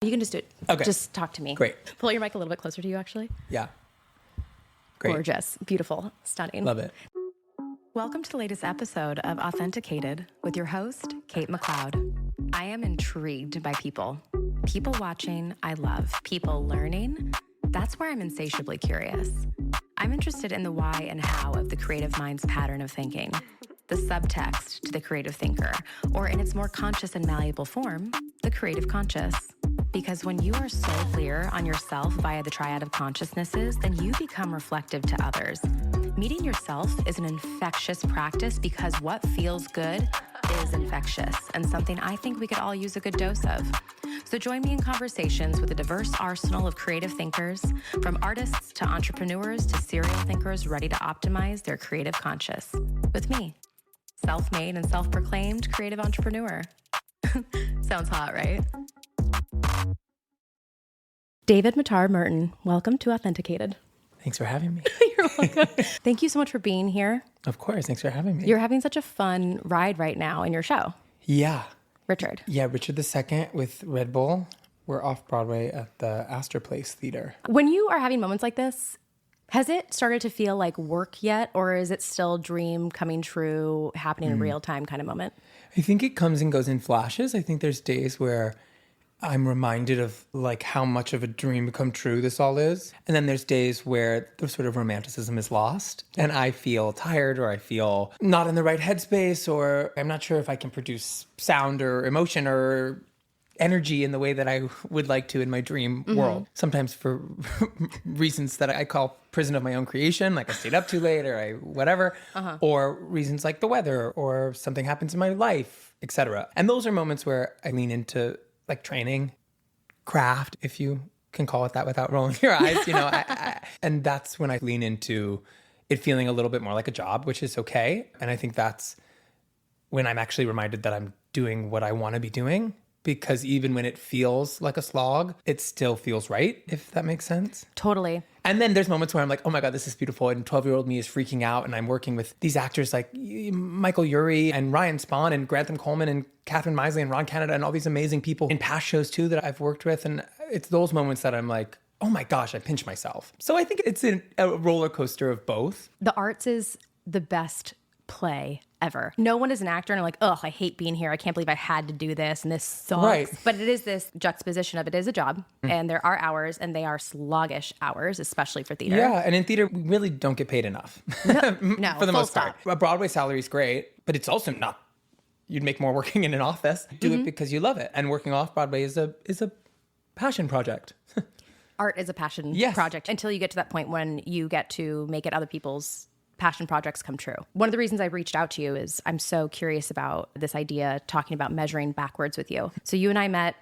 You can just do it. Okay. Just talk to me. Great. Pull your mic a little bit closer to you, actually. Yeah. Great. Gorgeous. Beautiful. Stunning. Love it. Welcome to the latest episode of Authenticated with your host, Kate McLeod. I am intrigued by people. People watching, I love. People learning, that's where I'm insatiably curious. I'm interested in the why and how of the creative mind's pattern of thinking, the subtext to the creative thinker, or in its more conscious and malleable form, the creative conscious. Because when you are so clear on yourself via the triad of consciousnesses, then you become reflective to others. Meeting yourself is an infectious practice because what feels good is infectious and something I think we could all use a good dose of. So join me in conversations with a diverse arsenal of creative thinkers, from artists to entrepreneurs to serial thinkers ready to optimize their creative conscious. With me, self-made and self-proclaimed creative entrepreneur. Sounds hot, right? David Mattar Merten, welcome to Authenticated. Thanks for having me. You're welcome. Thank you so much for being here. Of course. Thanks for having me. You're having such a fun ride right now in your show. Yeah. Richard. Yeah, Richard II with Red Bull. We're off Broadway at the Astor Place Theater. When you are having moments like this, has it started to feel like work yet, or is it still dream coming true, happening in real time kind of moment? I think it comes and goes in flashes. I think there's days where I'm reminded of like how much of a dream come true this all is. And then there's days where the sort of romanticism is lost and I feel tired or I feel not in the right headspace or I'm not sure if I can produce sound or emotion or energy in the way that I would like to in my dream world. Sometimes for reasons that I call prison of my own creation, like I stayed up too late or I whatever, or reasons like the weather or something happens in my life, etc. And those are moments where I lean into like training, craft, if you can call it that without rolling your eyes, you know, and that's when I lean into it feeling a little bit more like a job, which is okay. And I think that's when I'm actually reminded that I'm doing what I want to be doing, because even when it feels like a slog, it still feels right, if that makes sense. Totally. And then there's moments where I'm like, oh my God, this is beautiful. And 12-year-old me is freaking out. And I'm working with these actors like Michael Urie and Ryan Spahn and Grantham Coleman and Catherine Misley and Ron Canada and all these amazing people in past shows too that I've worked with. And it's those moments that I'm like, oh my gosh, I pinch myself. So I think it's a roller coaster of both. The arts is the best play ever. No one is an actor and like, oh, I hate being here. I can't believe I had to do this and this sucks. Right. But it is this juxtaposition of it is a job and there are hours and they are sluggish hours, especially for theater. Yeah, and in theater, we really don't get paid enough. No, for the most stop. part. A Broadway salary is great, but it's also not. You'd make more working in an office. Do it because you love it. And working off Broadway is a passion project. Art is a passion Yes. project until you get to that point when you get to make it other people's passion projects come true. One of the reasons I reached out to you is I'm so curious about this idea, talking about measuring backwards with you. So you and I met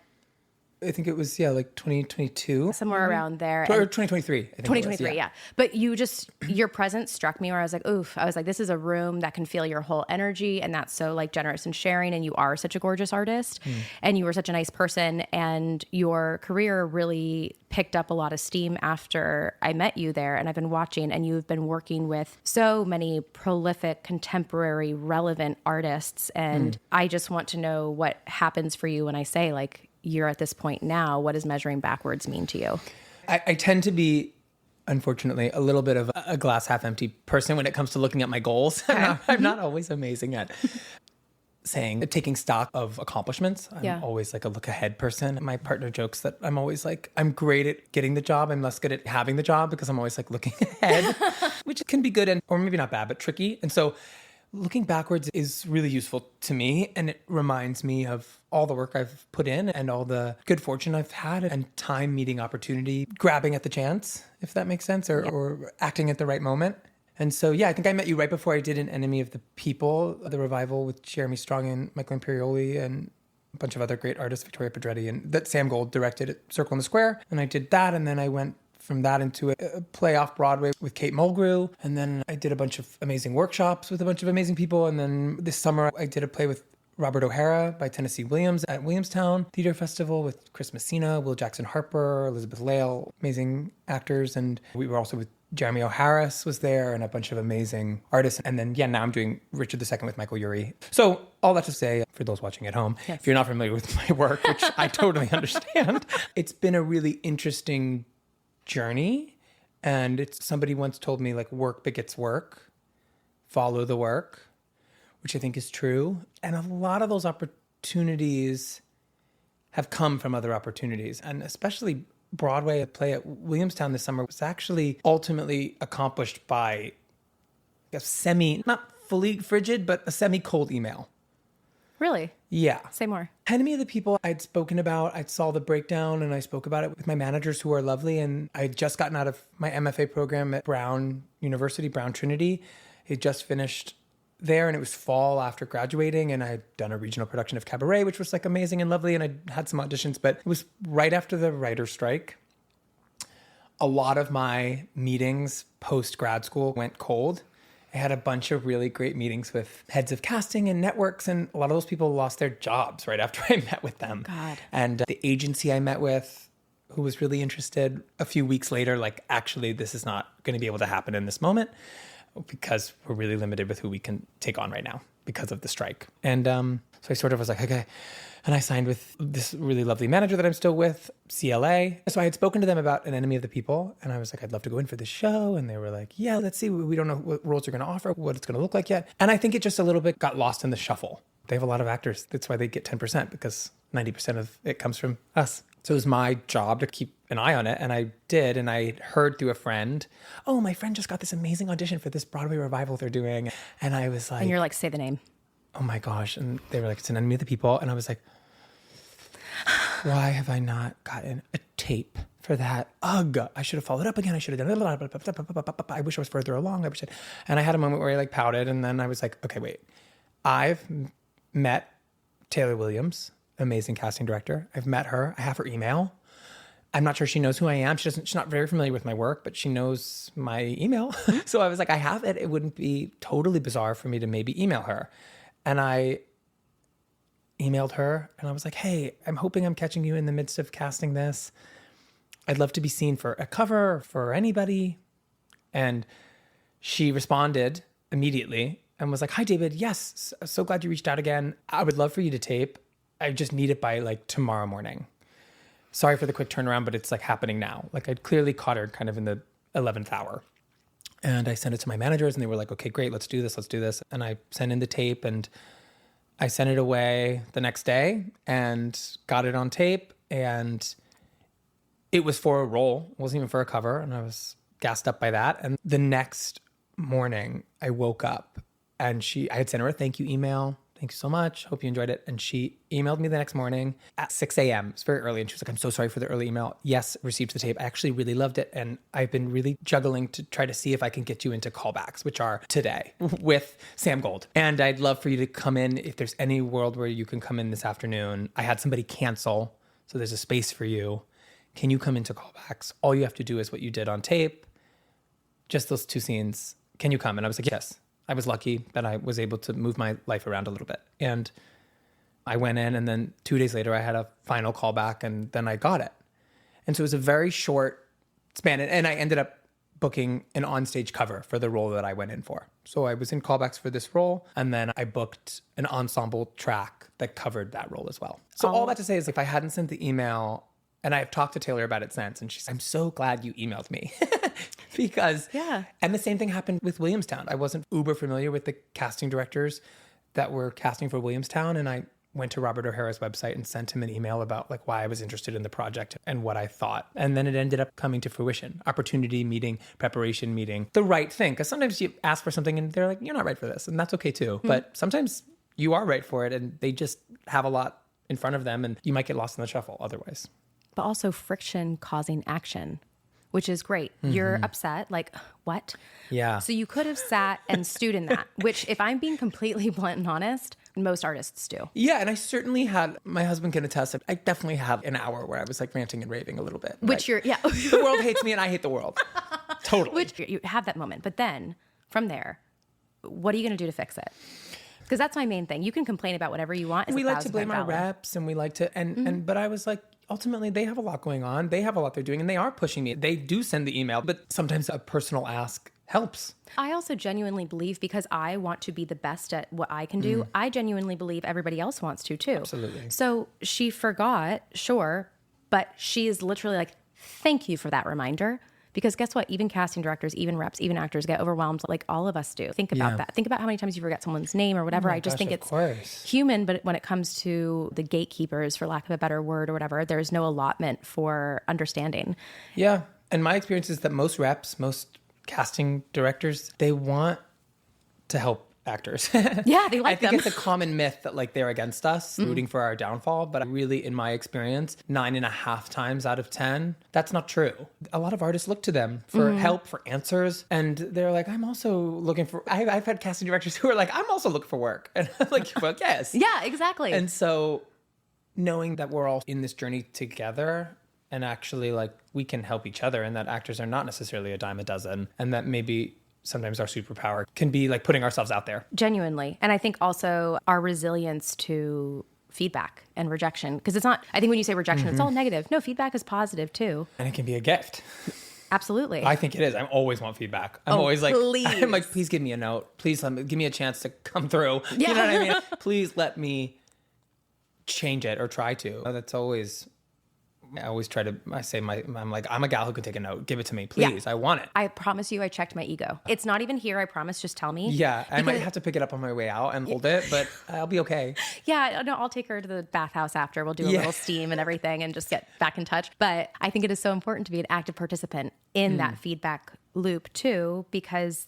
I think it was, like 2022. somewhere around there. Or 2023. I think 2023, yeah. But your presence struck me where I was like, oof. I was like, this is a room that can feel your whole energy. And that's so like generous and sharing. And you are such a gorgeous artist. And you were such a nice person. And your career really picked up a lot of steam after I met you there. And I've been watching, and you've been working with so many prolific, contemporary, relevant artists. And I just want to know what happens for you when I say like, you're at this point now. What does measuring backwards mean to you? I tend to be, unfortunately, a little bit of a glass half empty person when it comes to looking at my goals. I'm not always amazing at taking stock of accomplishments. I'm always like a look ahead person. My partner jokes that I'm always like, I'm great at getting the job. I'm less good at having the job because I'm always like looking ahead, which can be good or maybe not bad, but tricky. And so looking backwards is really useful to me, and it reminds me of all the work I've put in and all the good fortune I've had and time meeting opportunity, grabbing at the chance, if that makes sense, or acting at the right moment. And so, I think I met you right before I did An Enemy of the People, the revival with Jeremy Strong and Michael Imperioli and a bunch of other great artists, Victoria Pedretti, and that Sam Gold directed at Circle in the Square. And I did that, and then I went from that into a play off Broadway with Kate Mulgrew. And then I did a bunch of amazing workshops with a bunch of amazing people. And then this summer I did a play with Robert O'Hara by Tennessee Williams at Williamstown Theater Festival with Chris Messina, Will Jackson Harper, Elizabeth Lale, amazing actors. And we were also with Jeremy O'Harris was there and a bunch of amazing artists. And then, now I'm doing Richard II with Michael Urie. So all that to say, for those watching at home, if you're not familiar with my work, which I totally understand, it's been a really interesting journey. And somebody once told me, like, work begets work, follow the work, which I think is true. And a lot of those opportunities have come from other opportunities. And especially Broadway, a play at Williamstown this summer, was actually ultimately accomplished by a not fully frigid, but a semi-cold email. Really? Yeah. Say more. Enemy of the People I'd spoken about, I saw the breakdown and I spoke about it with my managers who are lovely. And I had just gotten out of my MFA program at Brown University, Brown Trinity. It just finished there and it was fall after graduating, and I'd done a regional production of Cabaret, which was like amazing and lovely, and I had some auditions, but it was right after the writer's strike. A lot of my meetings post grad school went cold. I had a bunch of really great meetings with heads of casting and networks, and a lot of those people lost their jobs right after I met with them. God. And the agency I met with, who was really interested, a few weeks later, like, actually, this is not going to be able to happen in this moment, because we're really limited with who we can take on right now because of the strike. And so I sort of was like, okay. And I signed with this really lovely manager that I'm still with, CLA. So I had spoken to them about An Enemy of the People. And I was like, I'd love to go in for this show. And they were like, yeah, let's see. We don't know what roles you're going to offer, what it's going to look like yet. And I think it just a little bit got lost in the shuffle. They have a lot of actors. That's why they get 10%, because 90% of it comes from us. So it was my job to keep an eye on it. And I did. And I heard through a friend, oh, my friend just got this amazing audition for this Broadway revival they're doing. And I was like... And you're like, say the name. Oh my gosh. And they were like, it's An Enemy of the People. And I was like, why have I not gotten a tape for that? Ugh, I should have followed up again. I should have done... I wish I was further along. And I had a moment where I like pouted. And then I was like, okay, wait. I've met Taylor Williams, amazing casting director. I've met her. I have her email. I'm not sure she knows who I am. She's not very familiar with my work, but she knows my email. So I was like, I have it. It wouldn't be totally bizarre for me to maybe email her. And I emailed her and I was like, hey, I'm hoping I'm catching you in the midst of casting this. I'd love to be seen for a cover for anybody. And she responded immediately and was like, hi, David. Yes, so glad you reached out again. I would love for you to tape. I just need it by like tomorrow morning. Sorry for the quick turnaround, but it's like happening now. Like I'd clearly caught her kind of in the 11th hour. And I sent it to my managers and they were like, okay, great, let's do this. And I sent in the tape and I sent it away the next day and got it on tape. And it was for a role. It wasn't even for a cover. And I was gassed up by that. And the next morning I woke up and I had sent her a thank you email. Thank you so much. Hope you enjoyed it. And she emailed me the next morning at 6 a.m. It's very early. And she was like, I'm so sorry for the early email. Yes, received the tape. I actually really loved it. And I've been really juggling to try to see if I can get you into callbacks, which are today with Sam Gold. And I'd love for you to come in if there's any world where you can come in this afternoon. I had somebody cancel, so there's a space for you. Can you come into callbacks? All you have to do is what you did on tape. Just those 2 scenes. Can you come? And I was like, yes. I was lucky that I was able to move my life around a little bit. And I went in and then 2 days later I had a final callback and then I got it. And so it was a very short span. And I ended up booking an onstage cover for the role that I went in for. So I was in callbacks for this role and then I booked an ensemble track that covered that role as well. So all that to say is if I hadn't sent the email, and I've talked to Taylor about it since, and she's, I'm so glad you emailed me. Because, yeah. And the same thing happened with Williamstown. I wasn't uber familiar with the casting directors that were casting for Williamstown. And I went to Robert O'Hara's website and sent him an email about like why I was interested in the project and what I thought. And then it ended up coming to fruition. Opportunity meeting, preparation meeting, the right thing. Because sometimes you ask for something and they're like, you're not right for this. And that's okay too. But sometimes you are right for it and they just have a lot in front of them and you might get lost in the shuffle otherwise. But also friction causing action, which is great. You're upset, like, what? Yeah. So you could have sat and stewed in that, which if I'm being completely blunt and honest, most artists do. Yeah, and I certainly had, my husband can attest, I definitely had an hour where I was like ranting and raving a little bit. Which right? The world hates me and I hate the world. Totally. Which you have that moment. But then from there, what are you going to do to fix it? Because that's my main thing. You can complain about whatever you want. We like to blame our reps and we like to, but I was like, ultimately they have a lot going on. They have a lot they're doing and they are pushing me. They do send the email, but sometimes a personal ask helps. I also genuinely believe, because I want to be the best at what I can do, I genuinely believe everybody else wants to too. Absolutely. So she forgot, sure, but she is literally like, thank you for that reminder. Because guess what? Even casting directors, even reps, even actors get overwhelmed like all of us do. Think about that. Think about how many times you forget someone's name or whatever. I just think it's human. But when it comes to the gatekeepers, for lack of a better word or whatever, there's no allotment for understanding. Yeah. And my experience is that most reps, most casting directors, they want to help actors. Yeah, they like them. I think it's a common myth that like they're against us, rooting for our downfall. But really, in my experience, 9.5 times out of 10, that's not true. A lot of artists look to them for help, for answers. And they're like, I'm also looking for, I've had casting directors who are like, I'm also looking for work. And I'm like, well, yes. Yeah, exactly. And so knowing that we're all in this journey together and actually like we can help each other, and that actors are not necessarily a dime a dozen, and that maybe sometimes our superpower can be like putting ourselves out there. Genuinely. And I think also our resilience to feedback and rejection, because it's not, I think when you say rejection, it's all negative. No, feedback is positive too. And it can be a gift. Absolutely. I think it is. I always want feedback. I'm always like, I'm like, please give me a note. Please give me a chance to come through. Yeah. You know what I mean? Please let me change it or try to. That's always... I always try to, I'm like, I'm a gal who can take a note. Give it to me, please. Yeah. I want it. I promise you, I checked my ego. It's not even here. I promise. Just tell me. Yeah. I might have to pick it up on my way out and hold it, but I'll be okay. Yeah. No, I'll take her to the bathhouse after. We'll do a little steam and everything and just get back in touch. But I think it is so important to be an active participant in that feedback loop too, because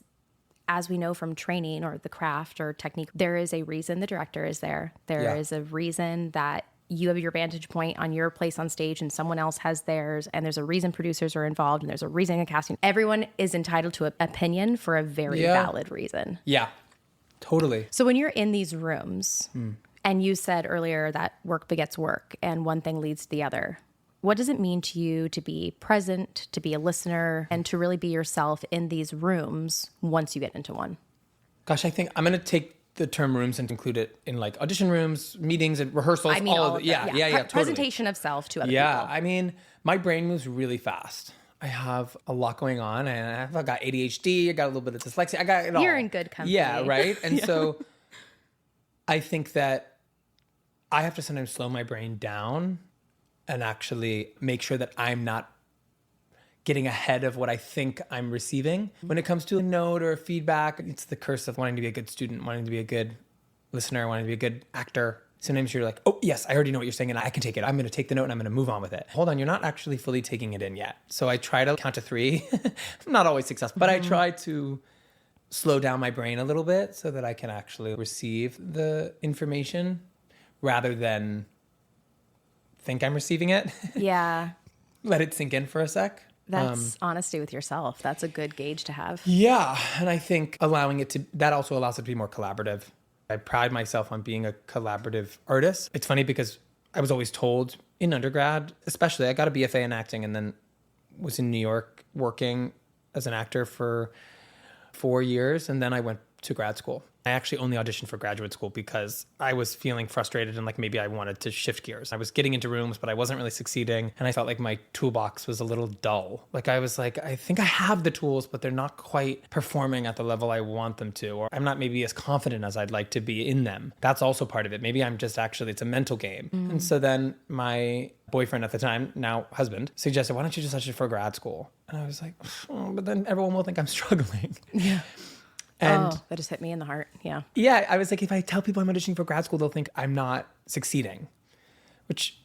as we know from training or the craft or technique, there is a reason the director is there. There is a reason that you have your vantage point on your place on stage and someone else has theirs. And there's a reason producers are involved and there's a reason in casting. Everyone is entitled to an opinion for a very valid reason. Yeah, totally. So when you're in these rooms and you said earlier that work begets work and one thing leads to the other, what does it mean to you to be present, to be a listener, and to really be yourself in these rooms once you get into one? Gosh, I think I'm going to take the term rooms and include it in like audition rooms, meetings and rehearsals. I mean, all of it. Yeah, totally. Presentation of self to other people. Yeah, I mean, my brain moves really fast. I have a lot going on, and I've got ADHD. I got a little bit of dyslexia. I got it all. You're in good company. Yeah, right. And so, I think that I have to sometimes slow my brain down and actually make sure that I'm not getting ahead of what I think I'm receiving. When it comes to a note or a feedback, it's the curse of wanting to be a good student, wanting to be a good listener, wanting to be a good actor. Sometimes you're like, oh, yes, I already know what you're saying and I can take it. I'm going to take the note and I'm going to move on with it. Hold on, you're not actually fully taking it in yet. So I try to count to 3. I'm not always successful, but I try to slow down my brain a little bit so that I can actually receive the information rather than think I'm receiving it. Yeah. Let it sink in for a sec. That's honesty with yourself. That's a good gauge to have. Yeah. And I think allowing it to, that also allows it to be more collaborative. I pride myself on being a collaborative artist. It's funny because I was always told in undergrad, especially, I got a BFA in acting and then was in New York working as an actor for 4 years. And then I went to grad school. I actually only auditioned for graduate school because I was feeling frustrated and like maybe I wanted to shift gears. I was getting into rooms, but I wasn't really succeeding. And I felt like my toolbox was a little dull. Like I was like, I think I have the tools, but they're not quite performing at the level I want them to, or I'm not maybe as confident as I'd like to be in them. That's also part of it. Maybe I'm just actually, it's a mental game. And so then my boyfriend at the time, now husband, suggested, why don't you just audition for grad school? And I was like, but then everyone will think I'm struggling. Yeah. And that just hit me in the heart. Yeah. Yeah. I was like, if I tell people I'm auditioning for grad school, they'll think I'm not succeeding, which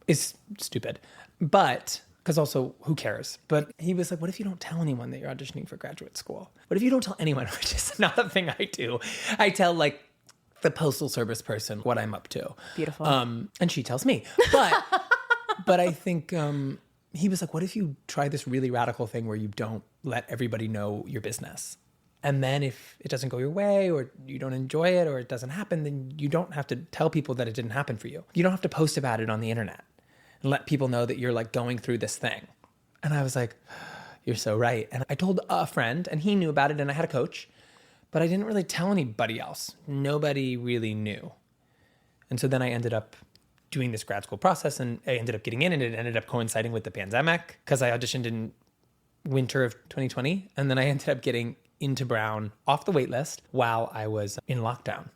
is stupid. But, because also, who cares? But he was like, what if you don't tell anyone that you're auditioning for graduate school? What if you don't tell anyone, which is not a thing I do. I tell like the postal service person what I'm up to. Beautiful. And she tells me. But I think he was like, what if you try this really radical thing where you don't let everybody know your business? And then if it doesn't go your way or you don't enjoy it or it doesn't happen, then you don't have to tell people that it didn't happen for you. You don't have to post about it on the internet and let people know that you're like going through this thing. And I was like, you're so right. And I told a friend and he knew about it and I had a coach, but I didn't really tell anybody else. Nobody really knew. And so then I ended up doing this grad school process, and I ended up getting in, and it ended up coinciding with the pandemic because I auditioned in winter of 2020. And then I ended up getting into Brown off the wait list while I was in lockdown.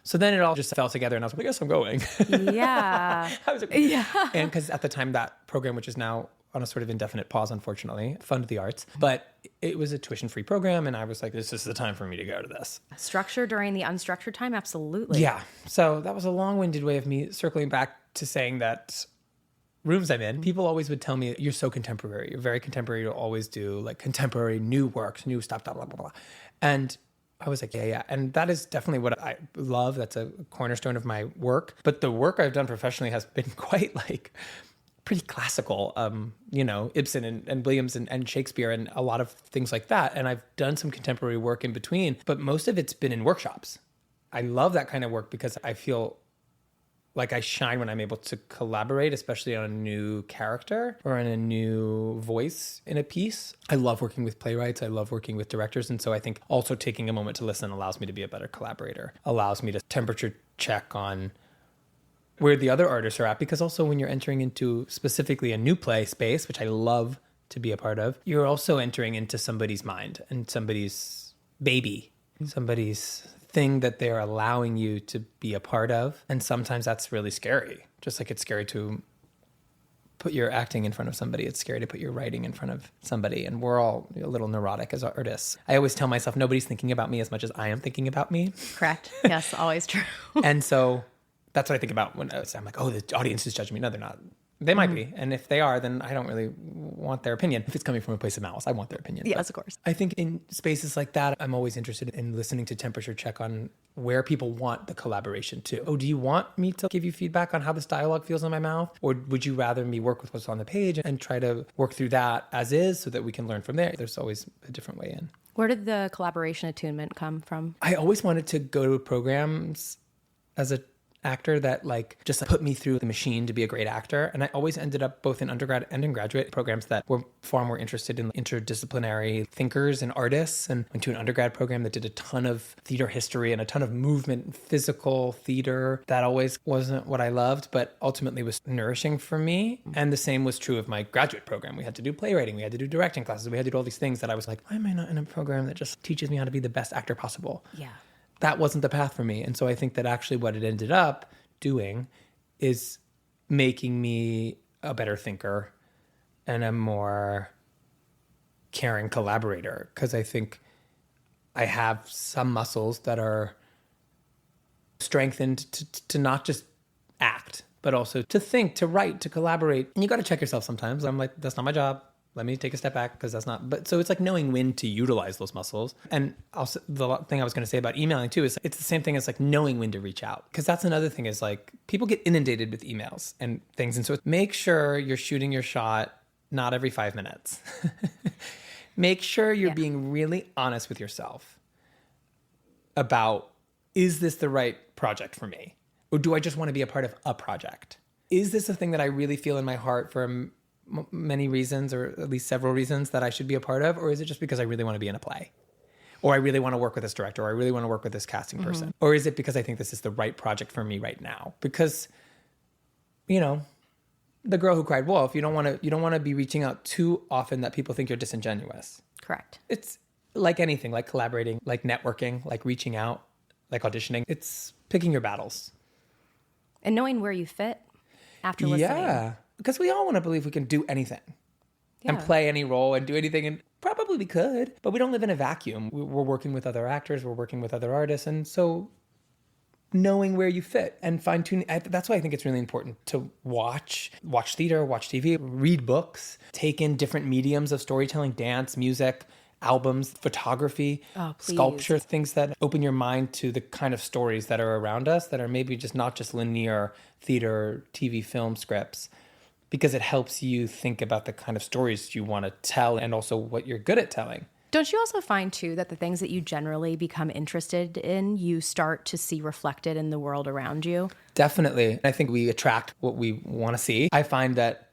So then it all just fell together, and I was like, I guess I'm going. Yeah. I was like, yeah. And because at the time that program, which is now on a sort of indefinite pause, unfortunately, funded the arts, but it was a tuition-free program. And I was like, this is the time for me to go to this. Structure during the unstructured time? Absolutely. Yeah. So that was a long-winded way of me circling back to saying that rooms I'm in, people always would tell me, you're so contemporary. You're very contemporary. You'll always do like contemporary, new works, new stuff, blah, blah, blah, blah. And I was like, yeah. And that is definitely what I love. That's a cornerstone of my work. But the work I've done professionally has been quite like pretty classical, Ibsen and Williams and Shakespeare and a lot of things like that. And I've done some contemporary work in between, but most of it's been in workshops. I love that kind of work because I feel like I shine when I'm able to collaborate, especially on a new character or on a new voice in a piece. I love working with playwrights. I love working with directors. And so I think also taking a moment to listen allows me to be a better collaborator, allows me to temperature check on where the other artists are at. Because also when you're entering into specifically a new play space, which I love to be a part of, you're also entering into somebody's mind and somebody's baby, somebody's thing that they're allowing you to be a part of. And sometimes that's really scary. Just like it's scary to put your acting in front of somebody. It's scary to put your writing in front of somebody. And we're all a little neurotic as artists. I always tell myself, nobody's thinking about me as much as I am thinking about me. Correct. Yes, always true. And so that's what I think about when I'm like, oh, the audience is judging me. No, they're not. They might be. And if they are, then I don't really want their opinion. If it's coming from a place of malice, I want their opinion. Yes, but of course. I think in spaces like that, I'm always interested in listening to temperature check on where people want the collaboration to. Oh, do you want me to give you feedback on how this dialogue feels in my mouth? Or would you rather me work with what's on the page and try to work through that as is so that we can learn from there? There's always a different way in. Where did the collaboration attunement come from? I always wanted to go to programs as a actor that like just put me through the machine to be a great actor. And I always ended up both in undergrad and in graduate programs that were far more interested in interdisciplinary thinkers and artists, and went to an undergrad program that did a ton of theater history and a ton of movement, physical theater. That always wasn't what I loved, but ultimately was nourishing for me. And the same was true of my graduate program. We had to do playwriting, we had to do directing classes, we had to do all these things that I was like, why am I not in a program that just teaches me how to be the best actor possible? Yeah. That wasn't the path for me. And so I think that actually what it ended up doing is making me a better thinker and a more caring collaborator. Because I think I have some muscles that are strengthened to not just act, but also to think, to write, to collaborate. And you got to check yourself sometimes. I'm like, that's not my job. Let me take a step back because that's not, but so it's like knowing when to utilize those muscles. And also the thing I was going to say about emailing too is it's the same thing as like knowing when to reach out. Because that's another thing is like people get inundated with emails and things. And so make sure you're shooting your shot not every 5 minutes. Make sure you're being really honest with yourself about, is this the right project for me? Or do I just want to be a part of a project? Is this a thing that I really feel in my heart for many reasons, or at least several reasons, that I should be a part of? Or is it just because I really want to be in a play? Or I really want to work with this director, or I really want to work with this casting person? Or is it because I think this is the right project for me right now? Because, you know, the girl who cried wolf, you don't want to be reaching out too often that people think you're disingenuous. Correct. It's like anything, like collaborating, like networking, like reaching out, like auditioning. It's picking your battles. And knowing where you fit after listening. Yeah. Because we all want to believe we can do anything and play any role and do anything. And probably we could, but we don't live in a vacuum. We're working with other actors. We're working with other artists. And so knowing where you fit and fine tuning. That's why I think it's really important to watch theater, watch TV, read books, take in different mediums of storytelling, dance, music, albums, photography, sculpture, things that open your mind to the kind of stories that are around us that are maybe just not just linear theater, TV, film scripts. Because it helps you think about the kind of stories you want to tell and also what you're good at telling. Don't you also find, too, that the things that you generally become interested in, you start to see reflected in the world around you? Definitely. I think we attract what we want to see. I find that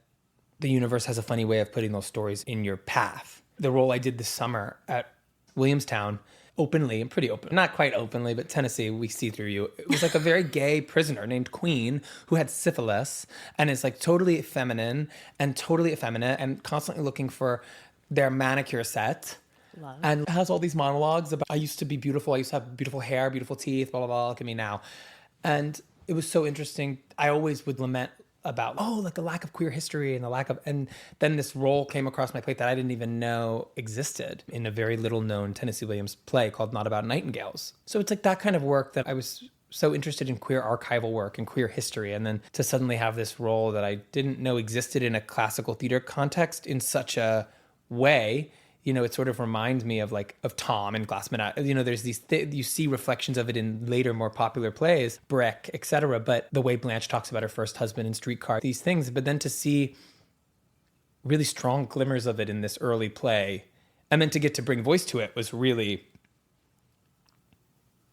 the universe has a funny way of putting those stories in your path. The role I did this summer at Williamstown, openly and pretty open, not quite openly, but Tennessee, we see through you. It was like a very gay prisoner named Queen who had syphilis and is like totally feminine and totally effeminate and constantly looking for their manicure set. Love. And has all these monologues about, I used to be beautiful. I used to have beautiful hair, beautiful teeth, blah, blah, blah. Look at me now. And it was so interesting. I always would lament about, like the lack of queer history and the lack of, and then this role came across my plate that I didn't even know existed in a very little known Tennessee Williams play called Not About Nightingales. So it's like that kind of work that I was so interested in, queer archival work and queer history. And then to suddenly have this role that I didn't know existed in a classical theater context in such a way, it sort of reminds me of Tom and Glass Manette. There's these, you see reflections of it in later, more popular plays, Brick, etc. But the way Blanche talks about her first husband in Streetcar, these things. But then to see really strong glimmers of it in this early play, and then to get to bring voice to it was really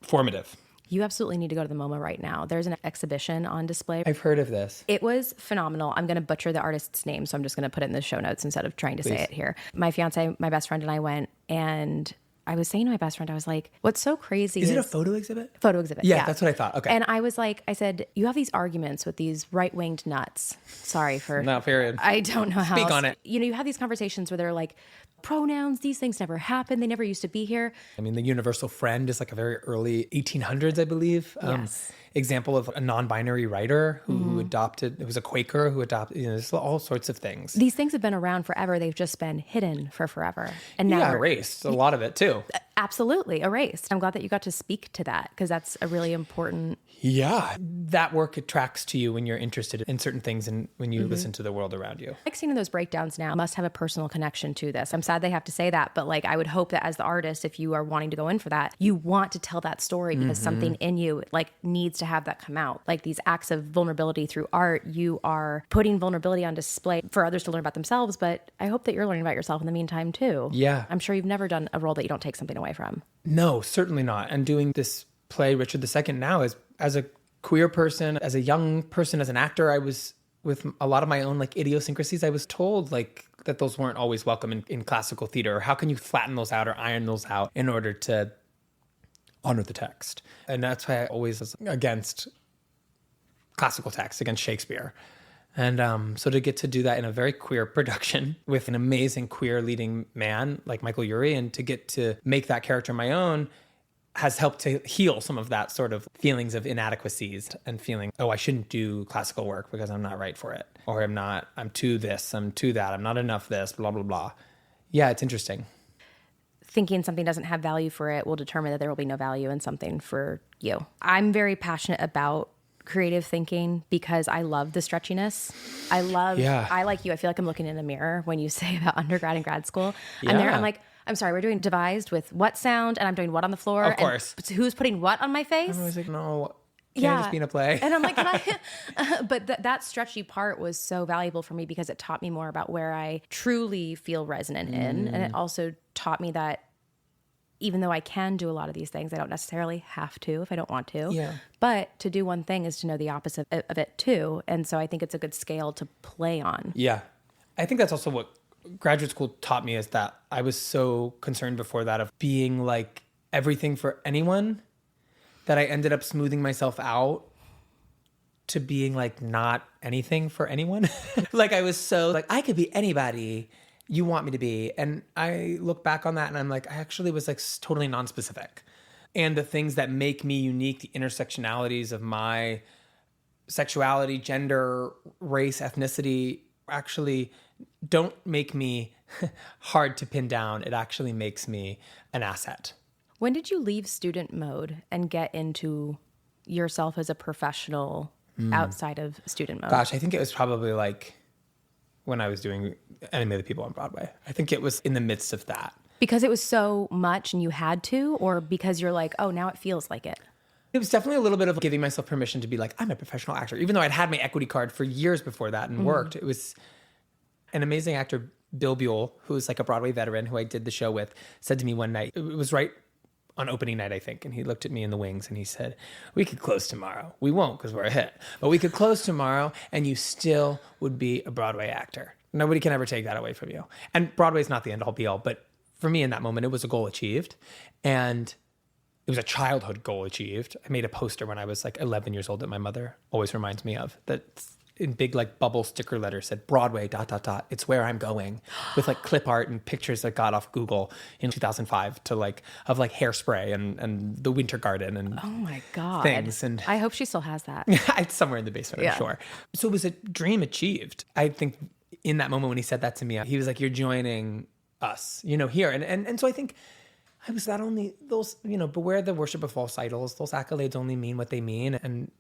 formative. You absolutely need to go to the MoMA right now. There's an exhibition on display. I've heard of this. It was phenomenal. I'm going to butcher the artist's name, so I'm just going to put it in the show notes instead of trying to say it here. My fiance, my best friend, and I went, and I was saying to my best friend, I was like, what's so crazy is it a photo exhibit? Photo exhibit, yeah. That's what I thought. Okay. And I was like, I said, you have these arguments with these right-winged nuts. Sorry for... No, period. I don't know how Speak else. on it. You have these conversations where they're like, pronouns, these things never happened. They never used to be here. I mean, the universal friend is like a very early 1800s, I believe. Yes. Example of a non-binary writer who adopted, it was a Quaker who adopted, there's all sorts of things. These things have been around forever. They've just been hidden for forever. And now erased. A lot of it too. Absolutely erased. I'm glad that you got to speak to that because that's a really important... Yeah. That work attracts to you when you're interested in certain things and when you listen to the world around you. Like seeing those breakdowns now must have a personal connection to this. I'm sad they have to say that, but I would hope that as the artist, if you are wanting to go in for that, you want to tell that story because something in you needs to have that come out. Like these acts of vulnerability through art, you are putting vulnerability on display for others to learn about themselves, but I hope that you're learning about yourself in the meantime too. Yeah. I'm sure you've never done a role that you don't take something away from. No, certainly not. And doing this play, Richard II, now as a queer person, as a young person, as an actor, I was with a lot of my own idiosyncrasies. I was told that those weren't always welcome in classical theater. Or how can you flatten those out or iron those out in order to honor the text? And that's why I always was against classical text, against Shakespeare. And so to get to do that in a very queer production with an amazing queer leading man like Michael Urie, and to get to make that character my own has helped to heal some of that sort of feelings of inadequacies and feeling, I shouldn't do classical work because I'm not right for it. Or I'm too this, I'm too that, I'm not enough this, blah, blah, blah. Yeah, it's interesting. Thinking something doesn't have value for it will determine that there will be no value in something for you. I'm very passionate about creative thinking because I love the stretchiness. I like you. I feel like I'm looking in the mirror when you say about undergrad and grad school. Yeah. And there I'm like, I'm sorry, we're doing devised with what sound and I'm doing what on the floor. Of course. And who's putting what on my face? I'm always like, no, can't I just be in a play? And I'm like, can I? But that stretchy part was so valuable for me because it taught me more about where I truly feel resonant in. And it also taught me that even though I can do a lot of these things, I don't necessarily have to if I don't want to. Yeah. But to do one thing is to know the opposite of it too. And so I think it's a good scale to play on. Yeah. I think that's also what graduate school taught me, is that I was so concerned before that of being everything for anyone that I ended up smoothing myself out to being not anything for anyone. I was so I could be anybody you want me to be. And I look back on that and I'm I actually was totally non-specific. And the things that make me unique, the intersectionalities of my sexuality, gender, race, ethnicity, actually don't make me hard to pin down. It actually makes me an asset. When did you leave student mode and get into yourself as a professional outside of student mode? Gosh, I think it was probably when I was doing Enemy of the People on Broadway. I think it was in the midst of that. Because it was so much and you had to, or because you're oh, now it feels like it? It was definitely a little bit of giving myself permission to be I'm a professional actor. Even though I'd had my equity card for years before that and worked, it was an amazing actor, Bill Buell, who's a Broadway veteran who I did the show with, said to me one night, it was right on opening night, I think, and he looked at me in the wings and he said, we could close tomorrow. We won't because we're a hit, but we could close tomorrow and you still would be a Broadway actor. Nobody can ever take that away from you. And Broadway's not the end all be all, but for me in that moment, it was a goal achieved. And it was a childhood goal achieved. I made a poster when I was like 11 years old that my mother always reminds me of, that in big like bubble sticker letters said Broadway ... It's where I'm going, with like clip art and pictures that got off Google in 2005 to like of like Hairspray and the Winter Garden and oh my God, things. And I hope she still has that. it's somewhere in the basement, I'm sure. So it was a dream achieved. I think in that moment when he said that to me, he was like, "You're joining us, here." And so I think I was not only those, beware the worship of false idols. Those accolades only mean what they mean, and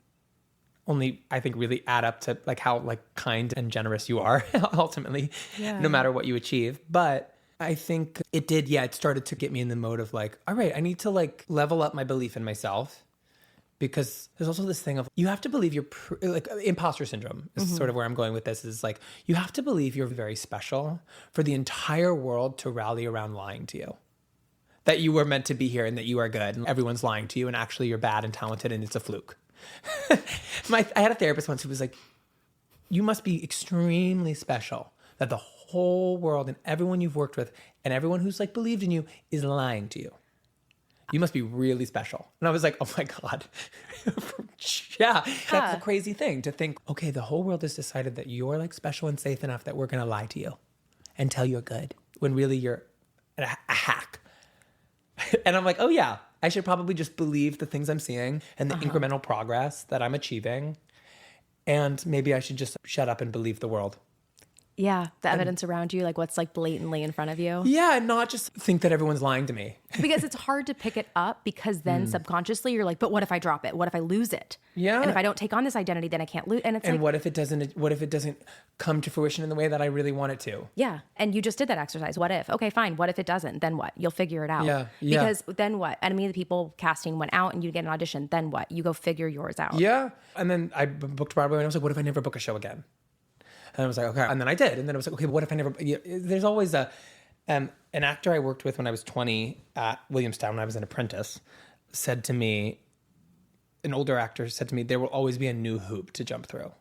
only, I think, really add up to like how like kind and generous you are ultimately, no matter what you achieve. But I think it did, it started to get me in the mode of like, all right, I need to like level up my belief in myself, because there's also this thing of you have to believe like imposter syndrome is sort of where I'm going with this, is like you have to believe you're very special for the entire world to rally around lying to you. That you were meant to be here and that you are good and everyone's lying to you and actually you're bad and talented and it's a fluke. I had a therapist once who was like, you must be extremely special that the whole world and everyone you've worked with and everyone who's like believed in you is lying to you. You must be really special. And I was like, oh my God. That's a crazy thing to think, okay, the whole world has decided that you're like special and safe enough that we're going to lie to you and tell you're good when really you're a hack. And I'm like, oh yeah, I should probably just believe the things I'm seeing and the incremental progress that I'm achieving. And maybe I should just shut up and believe the world. Yeah, the evidence around you, like what's like blatantly in front of you. Yeah, and not just think that everyone's lying to me. Because it's hard to pick it up, because then subconsciously you're like, but what if I drop it? What if I lose it? Yeah. And if I don't take on this identity, then I can't lose. And it's and like, what if it doesn't come to fruition in the way that I really want it to? Yeah. And you just did that exercise. What if? Okay, fine. What if it doesn't? Then what? You'll figure it out. Yeah. Because then what? Enemy of the People casting went out and you get an audition. Then what? You go figure yours out. Yeah. And then I booked Broadway and I was like, what if I never book a show again? And I was like, okay. And then I did. And then I was like, okay, what if I never... There's always an actor I worked with when I was 20 at Williamstown when I was an apprentice said to me, an older actor said to me, there will always be a new hoop to jump through.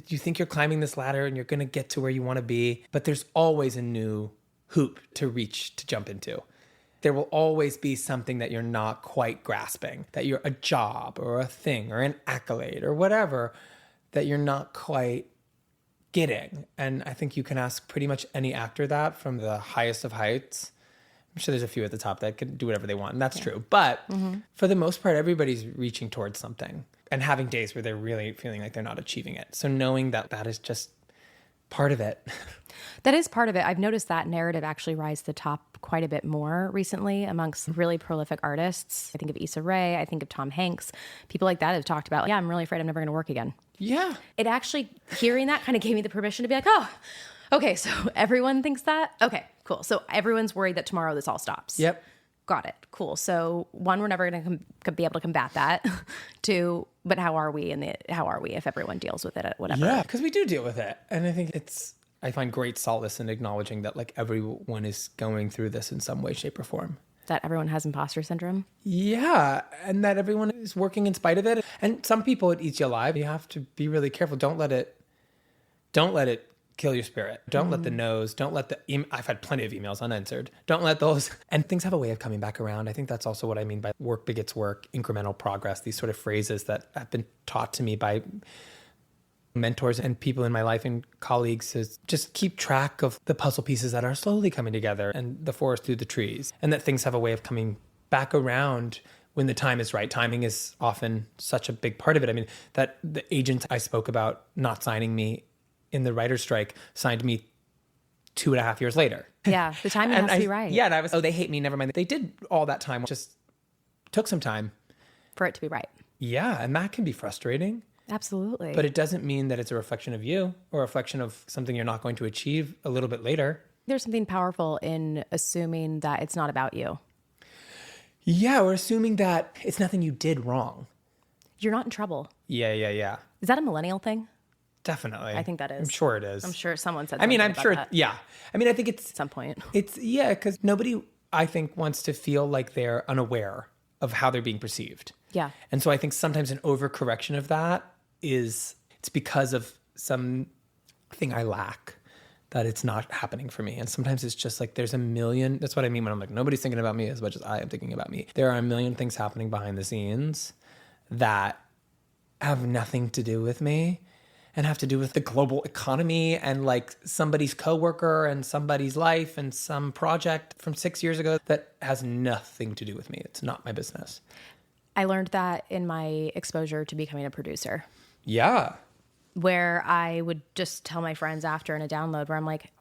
You think you're climbing this ladder and you're going to get to where you want to be, but there's always a new hoop to reach, to jump into. There will always be something that you're not quite grasping, that you're a job or a thing or an accolade or whatever that you're not quite getting. And I think you can ask pretty much any actor that, from the highest of heights. I'm sure there's a few at the top that can do whatever they want, and that's true. But for the most part, everybody's reaching towards something and having days where they're really feeling like they're not achieving it. So knowing that that is just part of it. That is part of it. I've noticed that narrative actually rise to the top quite a bit more recently amongst really prolific artists. I think of Issa Rae. I think of Tom Hanks. People like that have talked about, yeah, I'm really afraid I'm never going to work again. Yeah. It actually, hearing that kind of gave me the permission to be like, oh, okay, so everyone thinks that? Okay, cool. So everyone's worried that tomorrow this all stops. Yep. Got it. Cool. So one, we're never going to be able to combat that. Two, but how are we if everyone deals with it at whatever? Yeah, because we do deal with it. And I think I find great solace in acknowledging that like everyone is going through this in some way, shape, or form. That everyone has imposter syndrome? Yeah, and that everyone is working in spite of it. And some people, it eats you alive. You have to be really careful. Don't let it kill your spirit. Don't let the no's, don't let I've had plenty of emails unanswered. Don't let those, and things have a way of coming back around. I think that's also what I mean by work begets work, incremental progress, these sort of phrases that have been taught to me by mentors and people in my life and colleagues, is just keep track of the puzzle pieces that are slowly coming together and the forest through the trees, and that things have a way of coming back around when the time is right. Timing is often such a big part of it. I mean, that the agent I spoke about not signing me in the writer's strike signed me 2.5 years later. Yeah, the timing has to be right. Yeah, and I was, they hate me, never mind. They did all that time, just took some time. For it to be right. Yeah, and that can be frustrating. Absolutely. But it doesn't mean that it's a reflection of you or a reflection of something you're not going to achieve a little bit later. There's something powerful in assuming that it's not about you. Yeah, or assuming that it's nothing you did wrong. You're not in trouble. Yeah. Is that a millennial thing? Definitely. I think that is. I'm sure it is. I'm sure someone said something I'm sure. That. Yeah. I mean, I think it's... At some point. Yeah, because nobody, I think, wants to feel like they're unaware of how they're being perceived. Yeah. And so I think sometimes an overcorrection of that it's because of something I lack that it's not happening for me. And sometimes it's just like there's a million, that's what I mean when I'm like, nobody's thinking about me as much as I am thinking about me. There are a million things happening behind the scenes that have nothing to do with me and have to do with the global economy and like somebody's coworker and somebody's life and some project from 6 years ago that has nothing to do with me. It's not my business. I learned that in my exposure to becoming a producer. Yeah. Where I would just tell my friends after in a download where I'm like,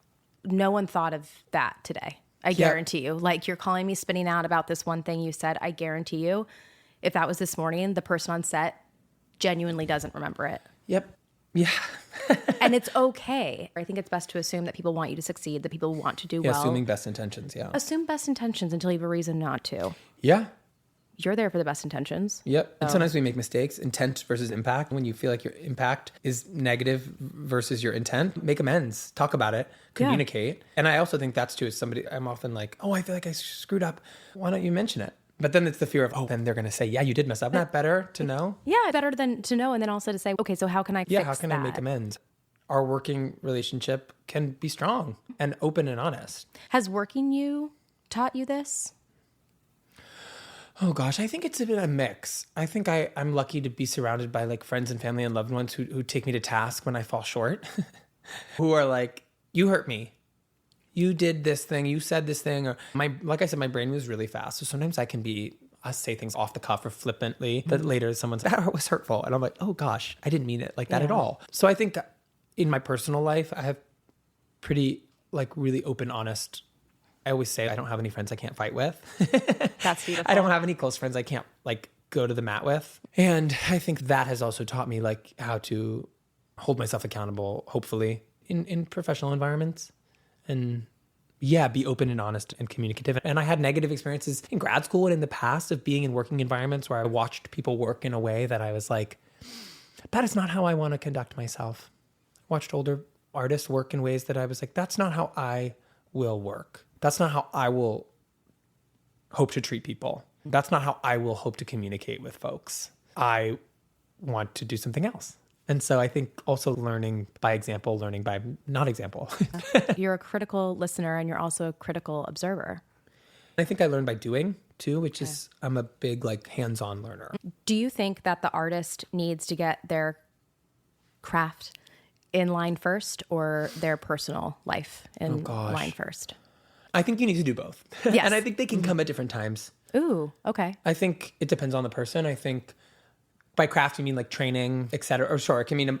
no one thought of that today. I guarantee you. Like, you're calling me spinning out about this one thing you said. I guarantee you, if that was this morning, the person on set genuinely doesn't remember it. Yep. Yeah. And it's okay. I think it's best to assume that people want you to succeed, that people want to do well. Assuming best intentions, yeah. Assume best intentions until you have a reason not to. Yeah. You're there for the best intentions. Yep. And sometimes we make mistakes, intent versus impact. When you feel like your impact is negative versus your intent, make amends, talk about it, communicate. Yeah. And I also think that's too, as somebody, I'm often like, oh, I feel like I screwed up. Why don't you mention it? But then it's the fear of, oh, then they're going to say, yeah, you did mess up. Isn't that better to know? Yeah, better than to know. And then also to say, okay, so how can I fix that? Yeah, how can I make amends? Our working relationship can be strong and open and honest. Has working you taught you this? Oh gosh, I think it's been a mix. I think I'm lucky to be surrounded by like friends and family and loved ones who take me to task when I fall short, who are like, you hurt me. You did this thing, you said this thing, or like I said, my brain moves really fast. So sometimes I say things off the cuff or flippantly that later someone's like, that was hurtful. And I'm like, oh gosh, I didn't mean it like that at all. So I think in my personal life, I have pretty like really open, honest. I always say I don't have any friends I can't fight with. That's beautiful. I don't have any close friends I can't like go to the mat with. And I think that has also taught me like how to hold myself accountable, hopefully in professional environments. And yeah, be open and honest and communicative. And I had negative experiences in grad school and in the past of being in working environments where I watched people work in a way that I was like, that is not how I want to conduct myself. I watched older artists work in ways that I was like, that's not how I will work. That's not how I will hope to treat people. That's not how I will hope to communicate with folks. I want to do something else. And so I think also learning by example, learning by not example. You're a critical listener and you're also a critical observer. I think I learn by doing too, which is, I'm a big like hands-on learner. Do you think that the artist needs to get their craft in line first or their personal life in line first? I think you need to do both. Yes. And I think they can come at different times. Ooh, okay. I think it depends on the person. I think by craft, you mean like training, et cetera. Or sorry, I mean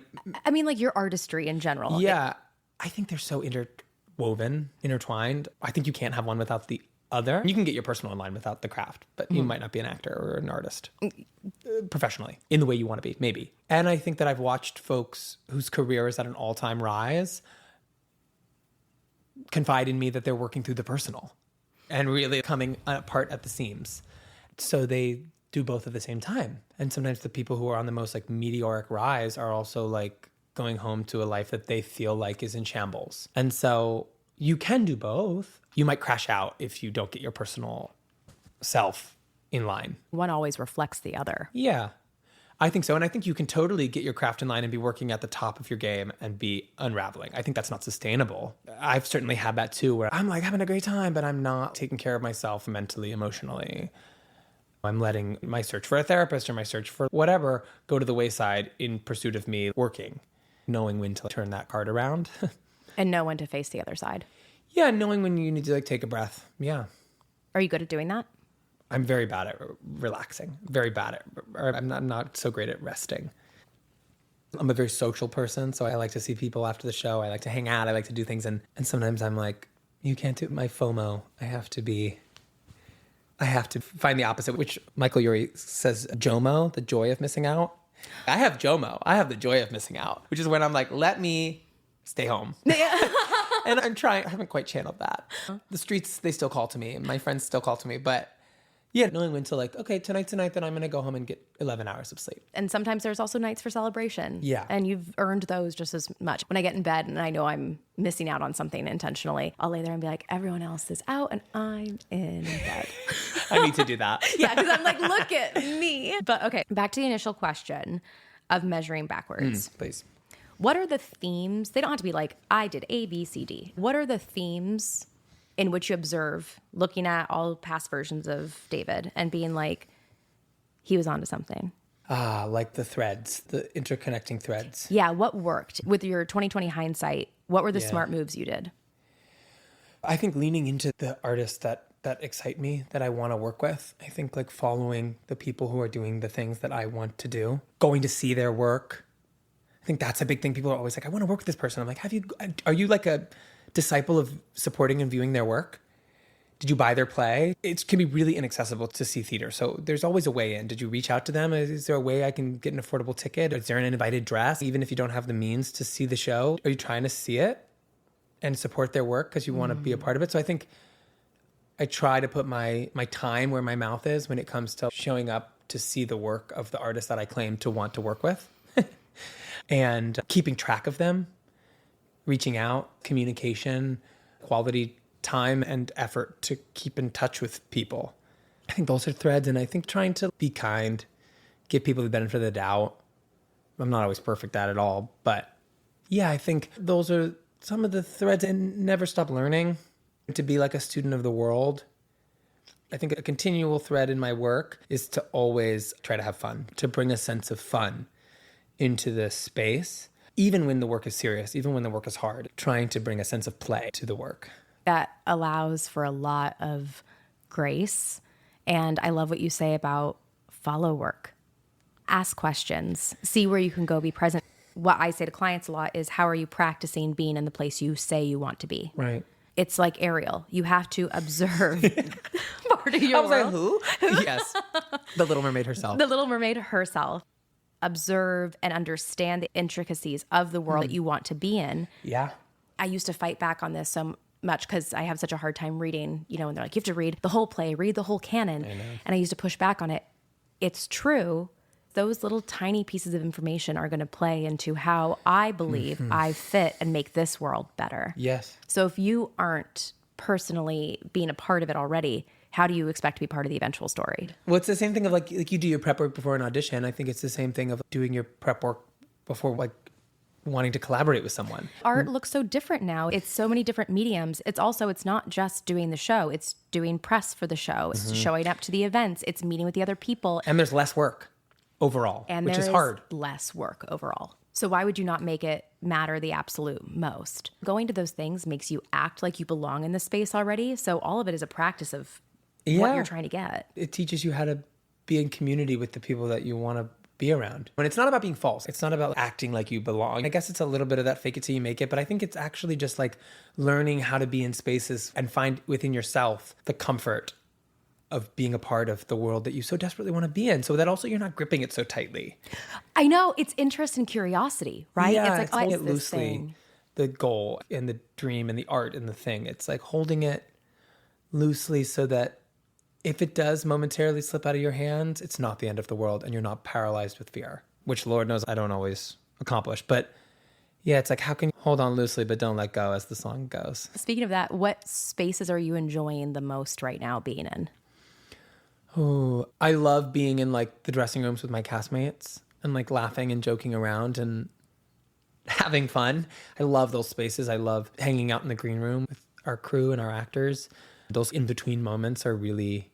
like your artistry in general. Yeah. I think they're so intertwined. I think you can't have one without the other. You can get your personal in line without the craft, but you might not be an actor or an artist professionally in the way you want to be, maybe. And I think that I've watched folks whose career is at an all-time rise confide in me that they're working through the personal and really coming apart at the seams. So they do both at the same time. And sometimes the people who are on the most like meteoric rise are also like going home to a life that they feel like is in shambles. And so you can do both. You might crash out if you don't get your personal self in line. One always reflects the other. Yeah. I think so. And I think you can totally get your craft in line and be working at the top of your game and be unraveling. I think that's not sustainable. I've certainly had that too, where I'm like having a great time, but I'm not taking care of myself mentally, emotionally. I'm letting my search for a therapist or my search for whatever go to the wayside in pursuit of me working, knowing when to turn that card around. And know when to face the other side. Yeah, knowing when you need to like take a breath. Yeah. Are you good at doing that? I'm very bad at relaxing, I'm not so great at resting. I'm a very social person, so I like to see people after the show. I like to hang out. I like to do things. And sometimes I'm like, you can't do my FOMO. I have to find the opposite, which Michael Urie says JOMO, the joy of missing out. I have JOMO. I have the joy of missing out, which is when I'm like, let me stay home. And I haven't quite channeled that. The streets, they still call to me. And my friends still call to me. But yeah, knowing when to like, okay, tonight's the night that I'm going to go home and get 11 hours of sleep. And sometimes there's also nights for celebration. Yeah. And you've earned those just as much. When I get in bed and I know I'm missing out on something intentionally, I'll lay there and be like, everyone else is out and I'm in bed. I need to do that. Yeah, because I'm like, look at me. But okay, back to the initial question of measuring backwards. Please. What are the themes? They don't have to be like, I did A, B, C, D. What are the themes in which you observe looking at all past versions of David and being like, he was onto something? Like the threads, the interconnecting threads. Yeah, what worked? With your 2020 hindsight, what were the smart moves you did? I think leaning into the artists that excite me, that I want to work with. I think like following the people who are doing the things that I want to do, going to see their work. I think that's a big thing. People are always like, I want to work with this person. I'm like, are you like a disciple of supporting and viewing their work? Did you buy their play? It can be really inaccessible to see theater. So there's always a way in. Did you reach out to them? Is there a way I can get an affordable ticket? Is there an invited dress? Even if you don't have the means to see the show, are you trying to see it and support their work because you want to be a part of it? So I think I try to put my time where my mouth is when it comes to showing up to see the work of the artist that I claim to want to work with and keeping track of them, reaching out, communication, quality time and effort to keep in touch with people. I think those are threads. And I think trying to be kind, give people the benefit of the doubt. I'm not always perfect at it all, but yeah, I think those are some of the threads, and never stop learning, to be like a student of the world. I think a continual thread in my work is to always try to have fun, to bring a sense of fun into this space, even when the work is serious, even when the work is hard, trying to bring a sense of play to the work. That allows for a lot of grace. And I love what you say about follow work. Ask questions, see where you can go, be present. What I say to clients a lot is, how are you practicing being in the place you say you want to be? Right. It's like Ariel. You have to observe part of your world. I was like, who? Yes. The Little Mermaid herself. The Little Mermaid herself. Observe and understand the intricacies of the world that you want to be in. Yeah. I used to fight back on this so much because I have such a hard time reading, and they're like, you have to read the whole play, read the whole canon. And I used to push back on it. It's true. Those little tiny pieces of information are going to play into how I believe I fit and make this world better. Yes. So if you aren't personally being a part of it already, how do you expect to be part of the eventual story? Well, it's the same thing of like you do your prep work before an audition. I think it's the same thing of doing your prep work before like wanting to collaborate with someone. Art looks so different now. It's so many different mediums. It's not just doing the show. It's doing press for the show. It's showing up to the events. It's meeting with the other people. And there's less work overall, which is hard. Less work overall. So why would you not make it matter the absolute most? Going to those things makes you act like you belong in the space already. So all of it is a practice of what you're trying to get. It teaches you how to be in community with the people that you want to be around. When it's not about being false, it's not about acting like you belong. I guess it's a little bit of that fake it till you make it, but I think it's actually just like learning how to be in spaces and find within yourself the comfort of being a part of the world that you so desperately want to be in, so that also you're not gripping it so tightly. I know, it's interest and curiosity, right? Yeah, it's like, holding it loosely, the goal and the dream and the art and the thing. It's like holding it loosely so that if it does momentarily slip out of your hands, it's not the end of the world and you're not paralyzed with fear, which Lord knows I don't always accomplish. But yeah, it's like, how can you hold on loosely but don't let go, as the song goes? Speaking of that, what spaces are you enjoying the most right now being in? Oh, I love being in like the dressing rooms with my castmates and like laughing and joking around and having fun. I love those spaces. I love hanging out in the green room with our crew and our actors. Those in-between moments are really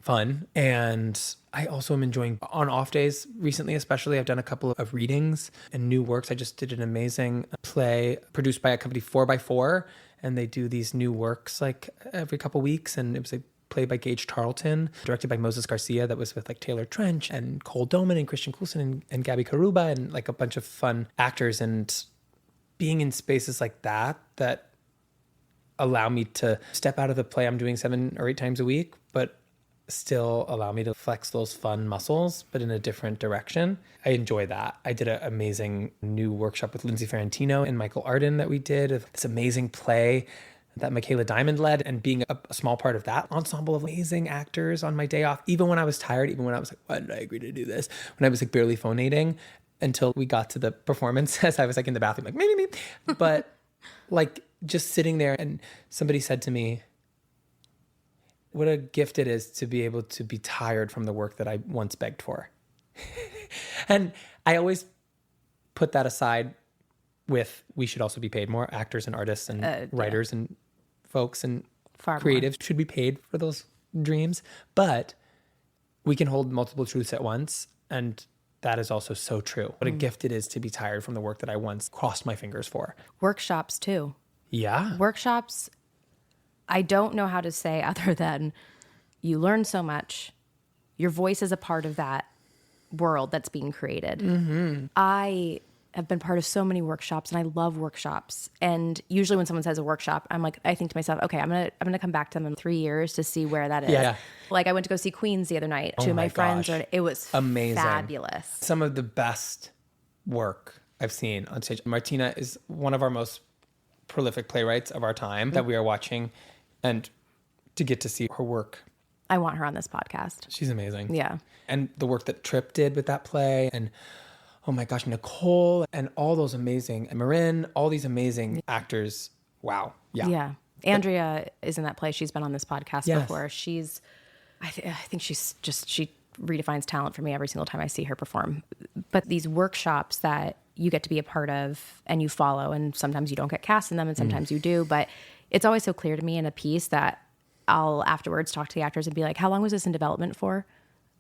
fun. And I also am enjoying on off days recently, especially I've done a couple of readings and new works. I just did an amazing play produced by a company 4x4, and they do these new works like every couple weeks. And it was a play by Gage Tarleton, directed by Moses Garcia, that was with like Taylor Trench and Cole Doman and Christian Coulson and Gabby Karuba and like a bunch of fun actors. And being in spaces like that allow me to step out of the play I'm doing 7 or 8 times a week, but still allow me to flex those fun muscles, but in a different direction. I enjoy that. I did an amazing new workshop with Lindsay Ferrantino and Michael Arden that we did, this amazing play that Michaela Diamond led, and being a small part of that ensemble of amazing actors on my day off, even when I was tired, even when I was like, why did I agree to do this? When I was like barely phonating, until we got to the performance, as I was like in the bathroom, like, me. But like just sitting there, and somebody said to me, what a gift it is to be able to be tired from the work that I once begged for. And I always put that aside with we should also be paid more. Actors and artists and writers and folks and Far creatives more. should be paid for those dreams. But we can hold multiple truths at once. And that is also so true. What a gift it is to be tired from the work that I once crossed my fingers for. Workshops too. Yeah. Workshops, I don't know how to say other than you learn so much. Your voice is a part of that world that's being created. Mm-hmm. I have been part of so many workshops, and I love workshops. And usually when someone says a workshop, I think to myself, okay, I'm gonna come back to them in 3 years to see where that is. Yeah. Like I went to go see Queens the other night. Two of my friends, gosh. it was Amazing. fabulous. Some of the best work I've seen on stage. Martina is one of our most prolific playwrights of our time that we are watching, and to get to see her work. I want her on this podcast. She's amazing. Yeah. And the work that Tripp did with that play, and oh my gosh, Nicole, and all those amazing, and Marin, all these amazing actors. Wow. Yeah. Yeah. Andrea is in that play. She's been on this podcast Yes. before. I think she redefines talent for me every single time I see her perform. But these workshops that you get to be a part of and you follow, and sometimes you don't get cast in them and sometimes you do, but it's always so clear to me in a piece that I'll afterwards talk to the actors and be like, how long was this in development for?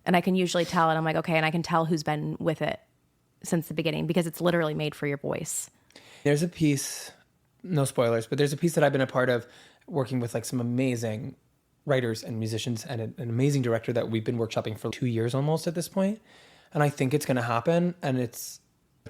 And I can usually tell, and I'm like, okay, and I can tell who's been with it since the beginning because it's literally made for your voice. There's a piece, no spoilers, but there's a piece that I've been a part of working with like some amazing writers and musicians and an amazing director that we've been workshopping for 2 years almost at this point. And I think it's going to happen. And it's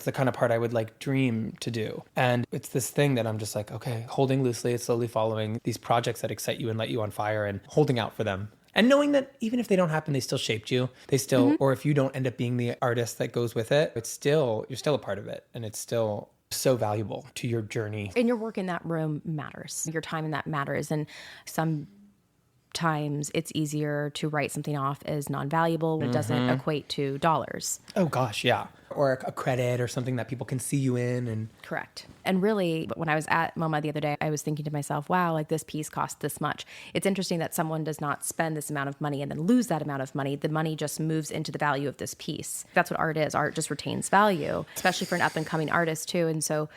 the kind of part I would like dream to do. And it's this thing that I'm just like, okay, holding loosely, slowly following these projects that excite you and light you on fire and holding out for them. And knowing that even if they don't happen, they still shaped you. They still, or if you don't end up being the artist that goes with it, you're still a part of it. And it's still so valuable to your journey. And your work in that room matters. Your time in that matters. And sometimes it's easier to write something off as non-valuable when it doesn't equate to dollars. Oh gosh, yeah. Or a credit or something that people can see you in. And Correct. And really, when I was at MoMA the other day, I was thinking to myself, wow, like this piece cost this much. It's interesting that someone does not spend this amount of money and then lose that amount of money. The money just moves into the value of this piece. That's what art is. Art just retains value, especially for an up and coming artist too. And so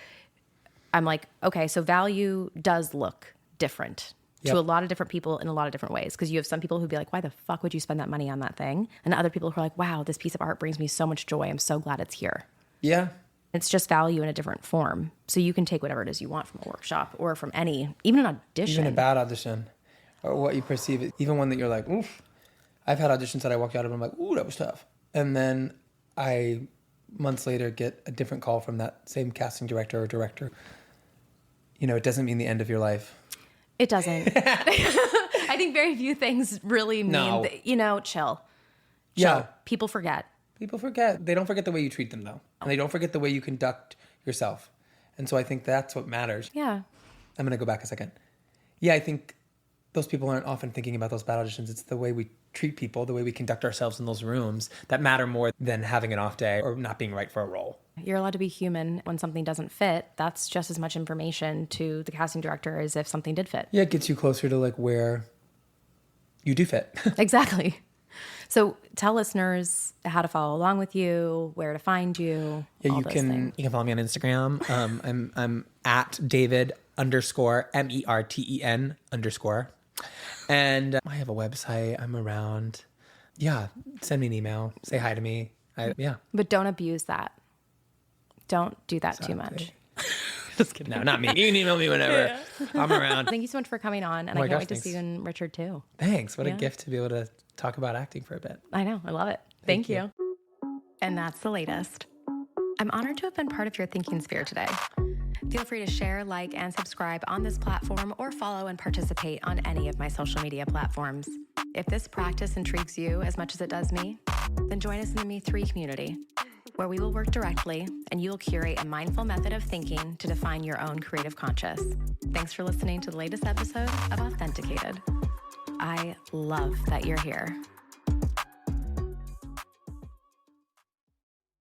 I'm like, okay, so value does look different to a lot of different people in a lot of different ways. Because you have some people who'd be like, why the fuck would you spend that money on that thing? And other people who are like, wow, this piece of art brings me so much joy. I'm so glad it's here. yeah. It's just value in a different form. So you can take whatever it is you want from a workshop or from even an audition. Even a bad audition or what you perceive it, even one that you're like, oof. I've had auditions that I walked out of and I'm like, ooh, that was tough. And then I, months later, get a different call from that same casting director or director. You know, it doesn't mean the end of your life. It doesn't. I think very few things really mean, that, chill. Yeah. People forget. People forget. They don't forget the way you treat them, though. And they don't forget the way you conduct yourself. And so I think that's what matters. Yeah. I'm going to go back a second. Yeah, I think those people aren't often thinking about those bad auditions. It's the way we treat people, the way we conduct ourselves in those rooms that matter more than having an off day or not being right for a role. You're allowed to be human. When something doesn't fit, that's just as much information to the casting director as if something did fit. Yeah, it gets you closer to like where you do fit. Exactly. So tell listeners how to follow along with you, where to find you. Yeah, all you those can things. you can follow me on Instagram. I'm at David_Merten_. And I have a website. I'm around. Yeah, send me an email. Say hi to me. But don't abuse that. Don't do that too much. Just kidding. No, not me. You can email me whenever. I'm around. Thank you so much for coming on. And I can't wait to see you in Richard too. Thanks. What a gift to be able to talk about acting for a bit. I know. I love it. Thank you. And that's the latest. I'm honored to have been part of your thinking sphere today. Feel free to share, like, and subscribe on this platform or follow and participate on any of my social media platforms. If this practice intrigues you as much as it does me, then join us in the Me3 community, where we will work directly and you will curate a mindful method of thinking to define your own creative conscious. Thanks for listening to the latest episode of Authenticated. I love that you're here.